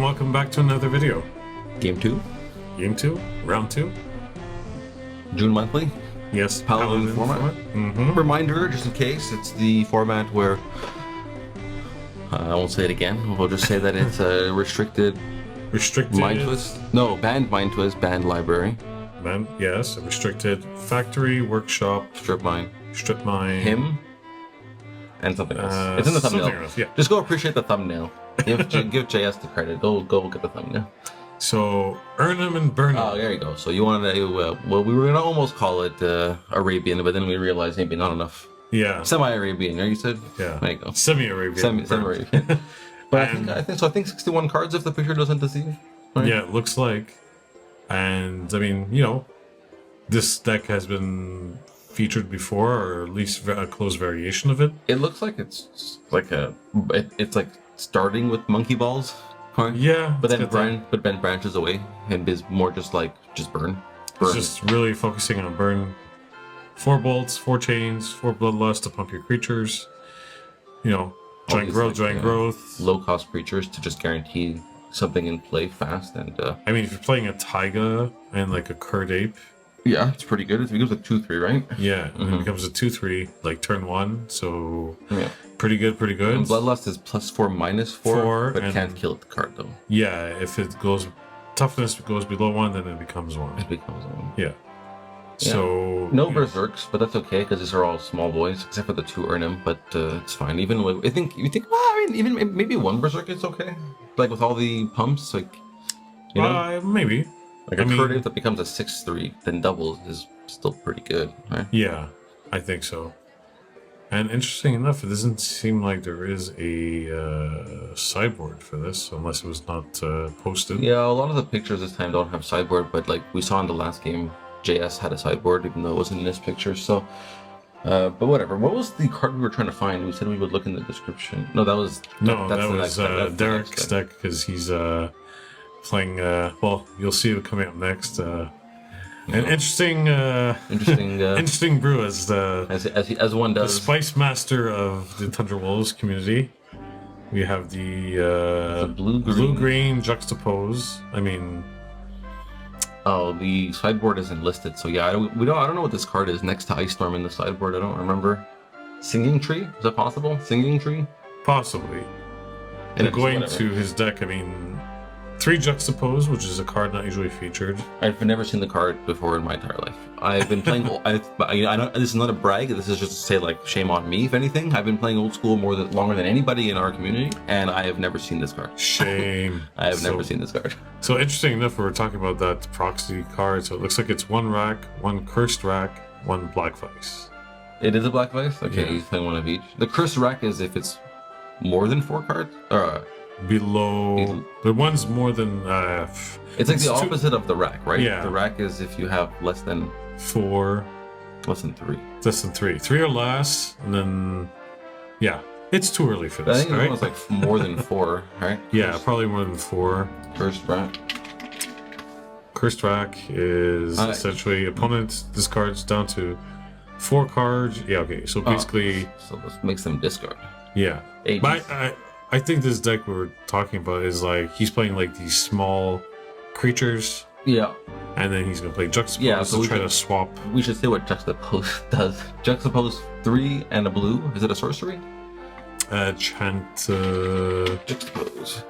welcome back to another video. Game 2? Game 2? Round 2? June monthly? Yes, Paladin format. Reminder, just in case, it's the format where I won't say it again. We'll just say that it's a restricted Mind Twist. No, banned Mind Twist, banned library. Yes, a restricted factory, workshop, strip mine, him, and something else. It's in the thumbnail. Else, yeah. Just go appreciate the thumbnail. Give JS the credit. Go get the thumbnail. So Erhnam Burn'em. Oh, there you go. So you wanted to, well, we were gonna almost call it Arabian, but then we realized maybe not enough. Yeah. Semi-Arabian, right? You said. Yeah. There you go. Semi-Arabian. Semi-Arabian. But I think 61 cards if the picture doesn't deceive. Right? Yeah, it looks like. And I mean, you know, this deck has been featured before, or at least a close variation of it. It looks like it's like it's like starting with monkey balls. Right? Yeah, but then branches away and is more just burn. It's just really focusing on burn. 4 bolts, 4 chains, 4 bloodlust to pump your creatures. You know, giant growth. Low cost creatures to just guarantee something in play fast. And I mean, if you're playing a Taiga and like a Kird Ape, yeah, it's pretty good. It becomes a 2/3, right? Yeah, it becomes a 2/3 like turn 1. So yeah, pretty good. And Bloodlust is +4, -4, but can't kill the card though. Yeah, if it goes toughness goes below 1, then it becomes 1. It becomes 1. Yeah. So no berserks, but that's okay because these are all small boys except for the 2 Erhnam. But it's fine. Even with, I think well, I mean, even maybe 1 berserk is okay. Like with all the pumps, like you know, maybe. Like a Kird Ape that becomes a 6/3, then doubles is still pretty good, right? Yeah, I think so. And interesting enough, it doesn't seem like there is a sideboard for this, unless it was not posted. Yeah, a lot of the pictures this time don't have sideboard, but like we saw in the last game, JS had a sideboard, even though it wasn't in this picture. So, but whatever. What was the card we were trying to find? We said we would look in the description. No, that was Derrick's deck because he's playing. Well, you'll see it coming up next. An interesting brew as one does. The Spice Master of the Tundra Wolves community. We have the blue-green Juxtapose. I mean, oh, the sideboard isn't listed, so yeah, I don't know what this card is next to Ice Storm in the sideboard. I don't remember. Singing Tree? Is that possible? Singing Tree? Possibly. And going to his deck, I mean, 3 Juxtapose, which is a card not usually featured. I've never seen the card before in my entire life. I've been playing. I don't. This is not a brag. This is just to say, like, shame on me. If anything, I've been playing old school longer than anybody in our community, and I have never seen this card. Shame. I have never seen this card. So interesting enough, we were talking about that proxy card. So it looks like it's 1 rack, 1 cursed rack, 1 black vice. It is a black vice. Okay, yeah. He's playing 1 of each. The cursed rack is if it's more than 4 cards, or below. The one's more than. It's like the opposite of the rack, right? Yeah. The rack is if you have less than 4. Less than 3. Less than 3. 3 or less, and then yeah, it's too early for this. I think it was like more than 4, right? Yeah, probably more than 4. Cursed rack. Cursed rack is essentially opponent discards down to 4 cards. Yeah, okay. So basically, so this makes them discard. Yeah, but I think this deck we're talking about is like he's playing like these small creatures. Yeah. And then he's gonna play Juxtapose to try to swap. We should say what Juxtapose does. Juxtapose 3 and a blue. Is it a sorcery? Juxtapose.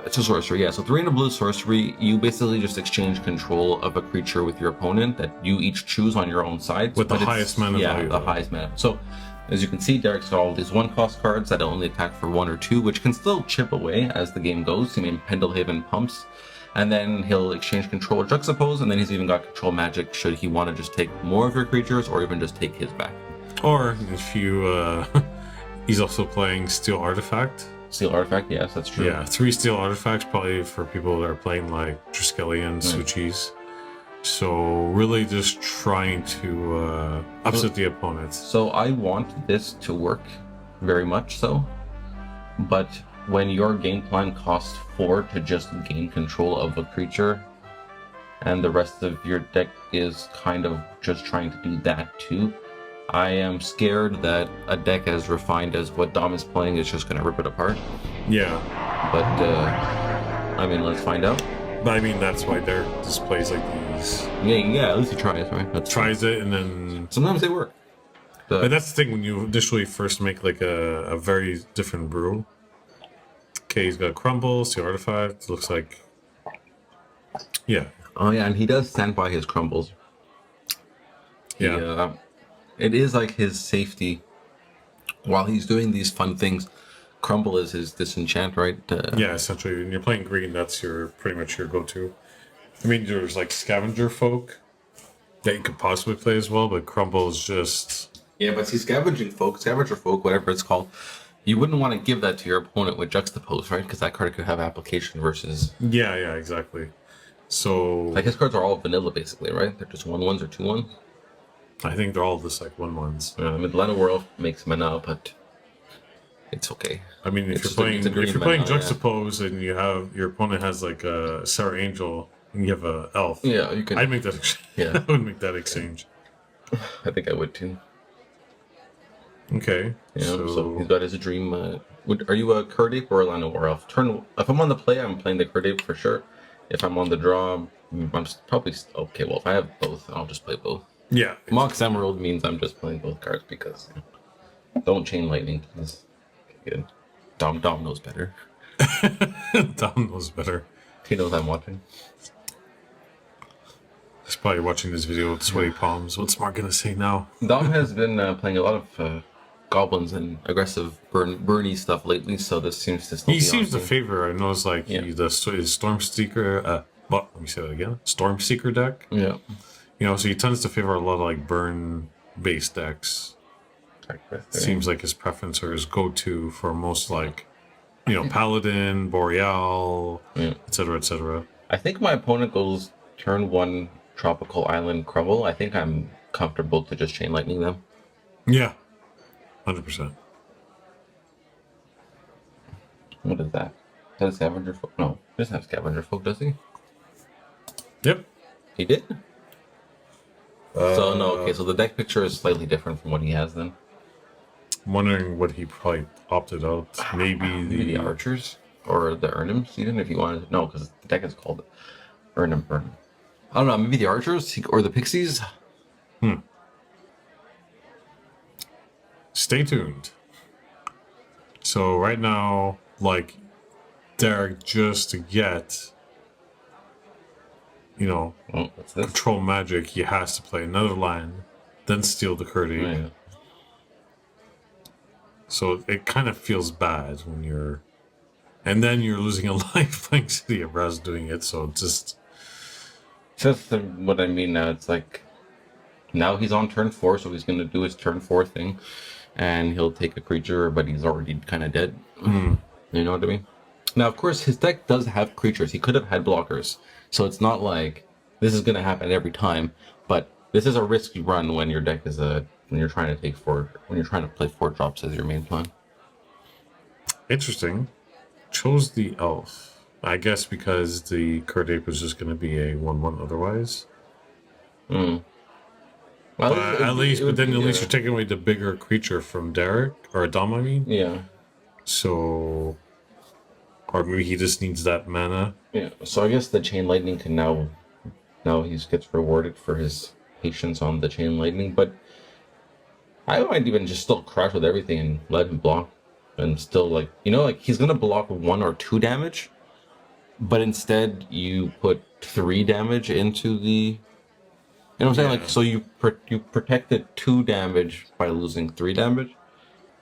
It's a sorcery, yeah. So 3 and a blue sorcery. You basically just exchange control of a creature with your opponent that you each choose on your own side. With the highest mana value. Yeah, the highest mana. So as you can see, Derrick's got all these 1-cost cards that only attack for 1 or 2, which can still chip away as the game goes. I mean, Pendelhaven pumps. And then he'll exchange control Juxtapose, and then he's even got control magic should he want to just take more of your creatures or even just take his back. Or if you, he's also playing Steal Artifact. Steal Artifact, yes, that's true. Yeah, 3 Steal Artifacts probably for people that are playing like Triskelion, Suchis. So really just trying to upset the opponent. So I want this to work very much so, but when your game plan costs 4 to just gain control of a creature, and the rest of your deck is kind of just trying to do that too, I am scared that a deck as refined as what Dom is playing is just going to rip it apart. Yeah. But I mean, let's find out. But I mean, that's why Derek displays like these. Yeah, at least he tries, right? That's tries it, and then sometimes they work. But that's the thing when you initially first make like a very different brew. Okay, he's got crumble, Steal Artifact. Looks like, yeah. Oh yeah, and he does stand by his crumbles. Yeah. It is like his safety while he's doing these fun things. Crumble is his disenchant, right? Yeah, essentially. When you're playing green, that's your pretty much your go-to. I mean, there's like Scavenger Folk that you could possibly play as well, but Crumble is just... Yeah, but see, Scavenger Folk, whatever it's called, you wouldn't want to give that to your opponent with Juxtapose, right? Because that card could have application versus... Yeah, exactly. So... Like, his cards are all vanilla, basically, right? They're just 1/1s or 2/1s. I think they're all just like 1/1s. I mean, Llanowar Elves makes mana, but it's okay. I mean, if you're playing Juxtapose and you have your opponent has like a Sarah Angel and you have a elf, yeah, you can. I'd make that. Yeah, I would make that exchange. I think I would too. Okay. Yeah. So he's got his dream. Are you a Kird Ape or a Llanowar Elf? If I'm on the play, I'm playing the Kird Ape for sure. If I'm on the draw, I'm probably okay. Well, if I have both, I'll just play both. Yeah. Mox Emerald means I'm just playing both cards because don't chain lightning. Please. Good. Dom knows better. Dom knows better. He knows I'm watching. He's probably watching this video with sweaty palms. What's Mark gonna say now? Dom has been playing a lot of goblins and aggressive burny stuff lately, so this seems to still he be seems to favor. I know it's like the Storm Seeker. Well, let me say that again. Storm Seeker deck. Yeah. You know, so he tends to favor a lot of like burn-based decks. Seems like his preference or his go-to for most like, you know, Paladin, Boreal, etc., etc. I think my opponent goes turn 1 Tropical Island Crumble. I think I'm comfortable to just chain lightning them. Yeah, 100%. What is that? Is that a Scavenger Folk? No, he doesn't have Scavenger Folk, does he? Yep. He did? So, no, okay, so the deck picture is slightly different from what he has then. I'm wondering what he probably opted out. Maybe the Archers? Or the Erhnams, even, if you wanted to. No, because the deck is called Erhnam Burn'em. I don't know, maybe the Archers? Or the Pixies? Stay tuned. So, right now, like, Derek, just to get... You know, control magic, he has to play another land, then steal the Kird Ape. Yeah. So it kind of feels bad when you're... And then you're losing a life playing City of Brass doing it, so just... Just what I mean now, it's like... Now he's on turn 4, so he's going to do his turn 4 thing. And he'll take a creature, but he's already kind of dead. You know what I mean? Now, of course, his deck does have creatures. He could have had blockers. So it's not like this is going to happen every time, but this is a risky run when your deck is when you're trying to play 4 drops as your main plan. Interesting. Chose the elf. I guess because the Kird Ape was just going to be a 1/1 otherwise. Well, at least you're taking away the bigger creature from Derek, or Dom, I mean. Yeah. So, or maybe he just needs that mana. Yeah. So I guess the chain lightning can now he gets rewarded for his patience on the chain lightning. But I might even just still crash with everything and let him block, and still like he's gonna block 1 or 2 damage, but instead you put 3 damage into the. You know what I'm saying? Like, so you protected 2 damage by losing 3 damage.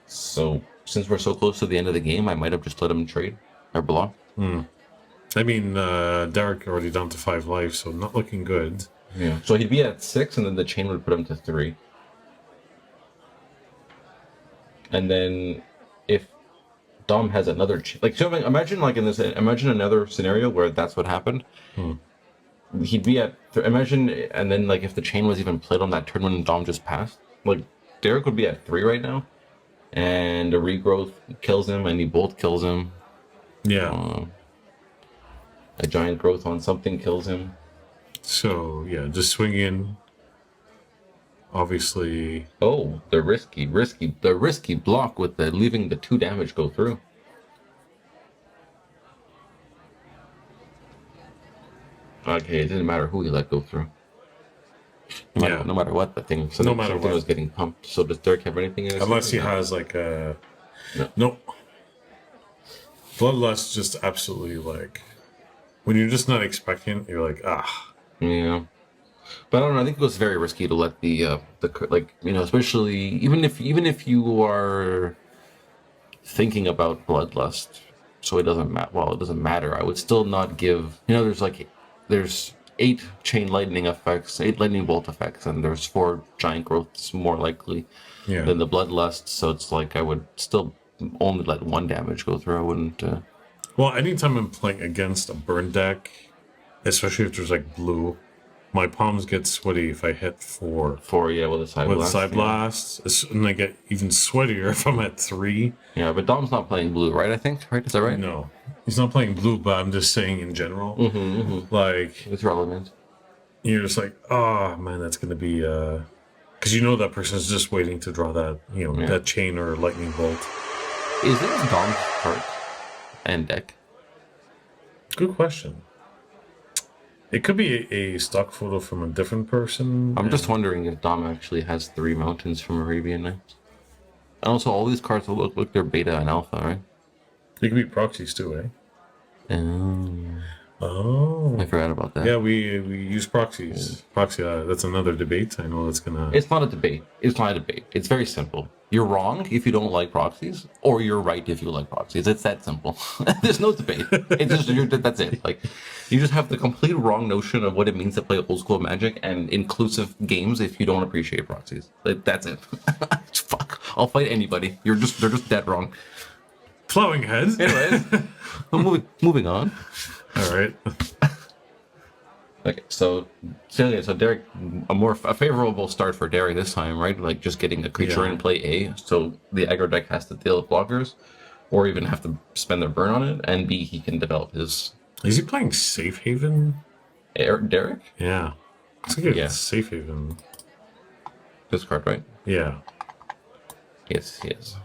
So since we're so close to the end of the game, I might have just let him trade or block. I mean, Derek already down to 5 life, so not looking good. Yeah. So he'd be at 6, and then the chain would put him to 3. And then if Dom has another imagine another scenario where that's what happened. He'd be at and then like if the chain was even played on that turn when Dom just passed, like Derek would be at 3 right now, and a regrowth kills him, and he bolt kills him. Yeah. A giant growth on something kills him. So yeah, just swing in. Obviously. Oh, the risky block with the leaving the 2 damage go through. Okay, it didn't matter who he let go through. No matter what the thing. So no matter what was getting pumped. So does Derrick have anything in his unless he has like a no. Bloodlust just absolutely like when you're just not expecting it, you're like Yeah. But I don't know. I think it was very risky to let the like especially even if you are thinking about bloodlust, so it doesn't matter. Well, it doesn't matter. I would still not give. There's 8 chain lightning effects, 8 lightning bolt effects, and there's 4 giant growths more likely than the bloodlust. So it's like I would still only let 1 damage go through. I wouldn't. Well, anytime I'm playing against a burn deck, especially if there's like blue, my palms get sweaty if I hit 4. 4, with a side blast. With side blasts, and I get even sweatier if I'm at 3. Yeah, but Dom's not playing blue, right? I think, right? Is that right? No, he's not playing blue, but I'm just saying in general. Like it's relevant. You're just like, oh man, that's gonna be because you know that person's just waiting to draw that that chain or lightning bolt. Is this Dom's card and deck? Good question. It could be a stock photo from a different person. I'm just wondering if Dom actually has 3 mountains from Arabian Nights. And also, all these cards look they're beta and alpha, right? They could be proxies too, eh? Oh. I forgot about that. Yeah, we use proxies. Proxy, that's another debate. I know that's gonna... It's not a debate. It's not a debate. It's very simple. You're wrong if you don't like proxies, or you're right if you like proxies. It's that simple. There's no debate. It's just that's it. Like, you just have the complete wrong notion of what it means to play old school Magic and inclusive games if you don't appreciate proxies. Like, that's it. Fuck. I'll fight anybody. They're just dead wrong. Plowing heads. Anyways, moving on. All right. Okay, so Derrick, a favorable start for Derrick this time, right? Like just getting a creature in play A, so the aggro deck has to deal with blockers, or even have to spend their burn on it, and B, he can develop his. Is he playing Safe Haven? Derrick? Yeah. It's like a Safe Haven. This card, right? Yeah. Yes, he is.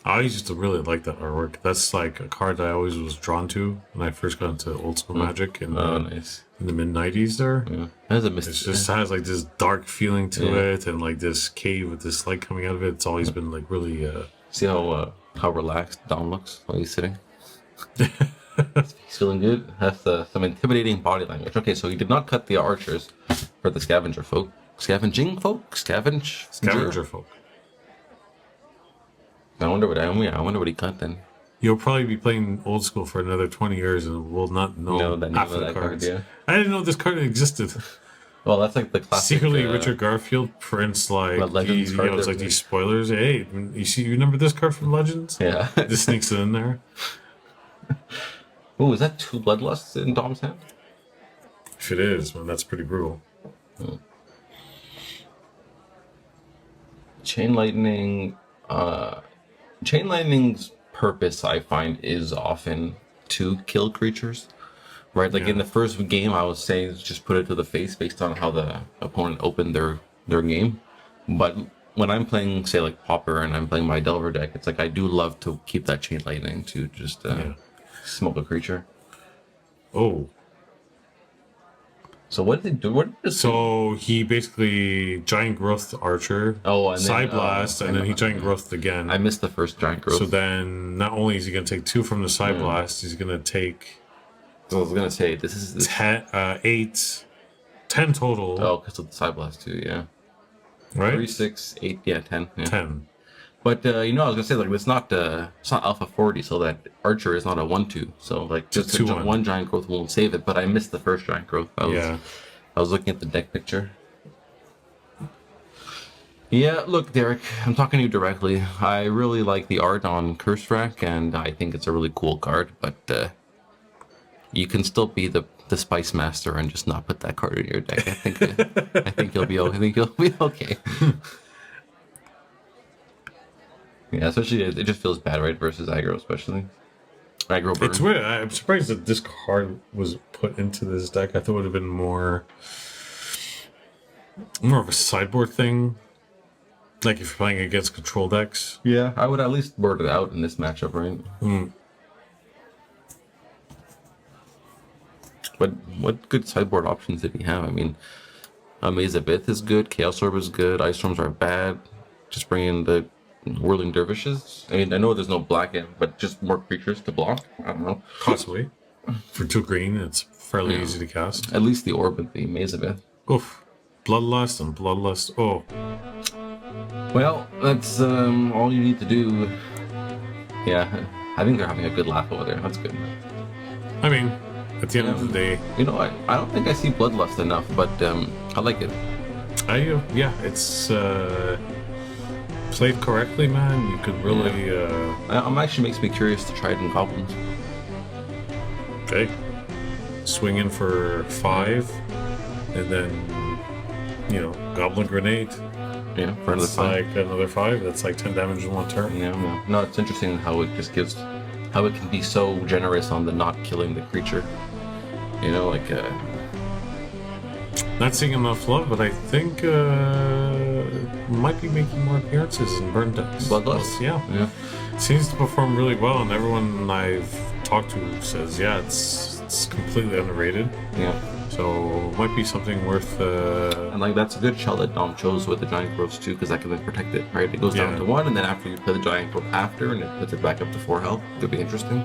I used to really like that artwork. That's like a card I always was drawn to when I first got into old school Magic in the mid '90s. There, it just has like this dark feeling to it, and like this cave with this light coming out of it. It's always been like really. See how relaxed Dom looks while he's sitting. He's feeling good. Has some intimidating body language. Okay, so he did not cut the archers for the Scavenger Folk. Scavenger Folk. I wonder what he cut then. You'll probably be playing old school for another 20 years and will not know half the cards. I didn't know this card existed. Well, that's like the classic. Secretly, Richard Garfield prints like it's like these spoilers. Hey, you remember this card from Legends? Yeah, just sneaks it in there. Oh, is that 2 Bloodlusts in Dom's hand? If it is, man, that's pretty brutal. Chain Lightning. Chain Lightning's purpose, I find, is often to kill creatures. Right? Like in the first game, I was saying just put it to the face based on how the opponent opened their game. But when I'm playing, say, like Pauper and I'm playing my Delver deck, it's like I do love to keep that Chain Lightning to just smoke a creature. Oh. So what did they do? So he basically Giant Growth Archer, and Side Blast, and then he Giant Growth again. I missed the first Giant Growth. So then not only is he going to take 2 from the Side Blast, he's going to take... So I was going to say, this is... 8, 10 total. Oh, because of the Side Blast too, yeah. Right? 3, 6, 8, 10. Yeah. 10. But, I was going to say, like, it's not Alpha 40, so that Archer is not a 1-2. So, like, just one Giant Growth won't save it, but I missed the first Giant Growth. I was looking at the deck picture. Yeah, look, Derrick, I'm talking to you directly. I really like the art on Curse Rack, and I think it's a really cool card, but you can still be the Spice Master and just not put that card in your deck. I think you'll be okay. Yeah, especially it just feels bad, right? Versus aggro, especially aggro burn. It's weird. I'm surprised that this card was put into this deck. I thought it would have been more of a sideboard thing. Like if you're playing against control decks. Yeah, I would at least board it out in this matchup, right? what good sideboard options did he have? I mean, Maze of Ith is good, Chaos Orb is good, Ice Storms are bad. Just bring in the Whirling Dervishes. I mean, I know there's no black in, but just more creatures to block. I don't know. Possibly. For 2 green, it's fairly easy to cast. At least the Orb and the Maze of Ith. Oof. Bloodlust and Bloodlust. Oh. Well, that's all you need to do. Yeah, I think they're having a good laugh over there. That's good. I mean, at the end of the day... You know, I don't think I see Bloodlust enough, but I like it. Yeah, it's... played correctly, man, you could really... Actually makes me curious to try it in Goblins. Okay. Swing in for 5, and then, you know, Goblin Grenade. Yeah, for another 5. Like another 5, that's like 10 damage in 1 turn. Yeah. No, it's interesting how it just gives... How it can be so generous on the not killing the creature. You know, like... Not seeing enough love, but I think might be making more appearances in burn decks. Bloodlust? Yeah. Seems to perform really well, and everyone I've talked to says, yeah, it's completely underrated. Yeah. So it might be something worth. And like that's a good shell that Dom chose with the Giant Growth too, because that can then protect it. Right, it goes down to 1, and then after you play the Giant Growth after, and it puts it back up to 4 health. Could be interesting.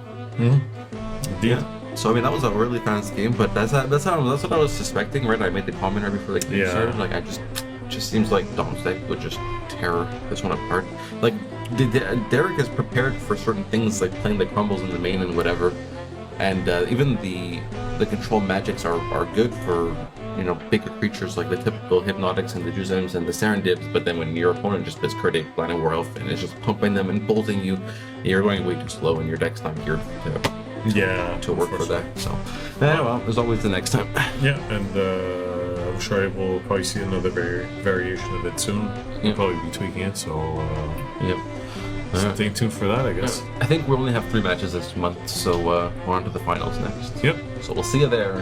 Yeah. So I mean that was a really fast game, but that's what I was suspecting, right? I made the comment right before the game started. Like it just seems like Dom's deck would just tear this one apart. Like Derrick is prepared for certain things, like playing the crumbles in the main and whatever, and even the control magics are good for, you know, bigger creatures like the typical Hypnotics and the Juzems and the Serendibs. But then when your opponent just plays Kird Ape, Llanowar Elves, and is just pumping them and bolting you, you're going way too slow, and your deck's not geared to work for that. So, well, there's always the next time. Yeah, and I'm sure we'll probably see another variation of it soon. We'll probably be tweaking it, so stay tuned for that, I guess. I think we only have 3 matches this month, so we're on to the finals next. Yep. So we'll see you there.